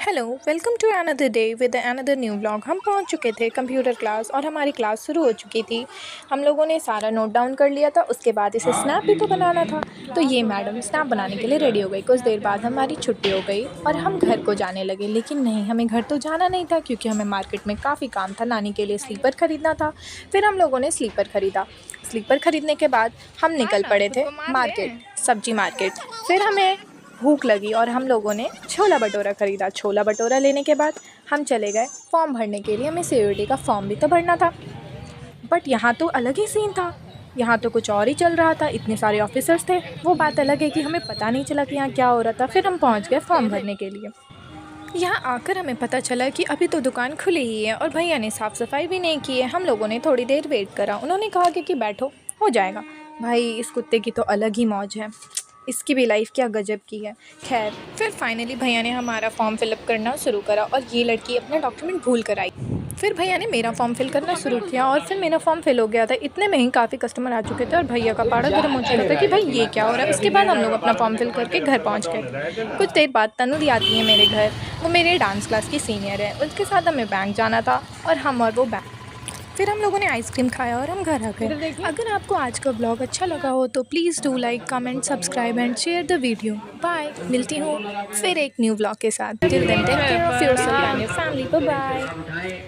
Hello, welcome to another day with another new blog. हम पहुंच चुके थे कंप्यूटर क्लास और हमारी क्लास शुरू हो चुकी थी। हम लोगों ने सारा नोट डाउन कर लिया था। उसके बाद इसे स्नैप भी तो बनाना था। तो ये मैडम स्नैप बनाने के लिए रेडी हो गई। कुछ देर बाद हमारी छुट्टी हो गई और हम घर को जाने लगे। लेकिन नहीं, हमें घर तो जाना नहीं था क्योंकि हमें मार्केट में काफ़ी काम था। नानी के लिए स्लीपर ख़रीदना था। फिर हम लोगों ने स्लीपर ख़रीदा। स्लीपर ख़रीदने के बाद हम निकल पड़े थे मार्केट, सब्जी मार्केट। फिर हमें भूख लगी और हम लोगों ने छोला भटूरा ख़रीदा। छोला भटूरा लेने के बाद हम चले गए फॉर्म भरने के लिए। हमें सीयूईटी का फॉर्म भी तो भरना था, बट यहाँ तो अलग ही सीन था। यहाँ तो कुछ और ही चल रहा था। इतने सारे ऑफिसर्स थे। वो बात अलग है कि हमें पता नहीं चला कि यहाँ क्या हो रहा था। फिर हम पहुँच गए फॉर्म भरने के लिए। यहाँ आकर हमें पता चला कि अभी तो दुकान खुली ही है और भैया ने साफ़ सफाई भी नहीं की है। हम लोगों ने थोड़ी देर वेट करा। उन्होंने कहा कि बैठो, हो जाएगा। भाई, इस कुत्ते की तो अलग ही मौज है। इसकी भी लाइफ क्या गजब की है। खैर, फिर फाइनली भैया ने हमारा फॉर्म फिलअप करना शुरू करा और ये लड़की अपना डॉक्यूमेंट भूल कर आई। फिर भैया ने मेरा फॉर्म फिल करना शुरू किया और फिर मेरा फॉर्म फिल हो गया था। इतने में ही काफ़ी कस्टमर आ चुके थे और भैया का पारा गर्म हो चुका था कि भाई ये क्या हो रहा है। उसके बाद हम लोग अपना फॉर्म फिल करके घर पहुंच गए। कुछ देर बाद तनु दी आती है मेरे घर। वो मेरे डांस क्लास की सीनियर है। उसके साथ हमें बैंक जाना था और हम और वो बैंक। फिर हम लोगों ने आइसक्रीम खाया और हम घर आ गए। अगर आपको आज का ब्लॉग अच्छा लगा हो तो please do like, comment, subscribe and share the video. Bye. मिलती हूँ फिर एक न्यू ब्लॉग के साथ। Till then take care of yourself and your family. Bye bye.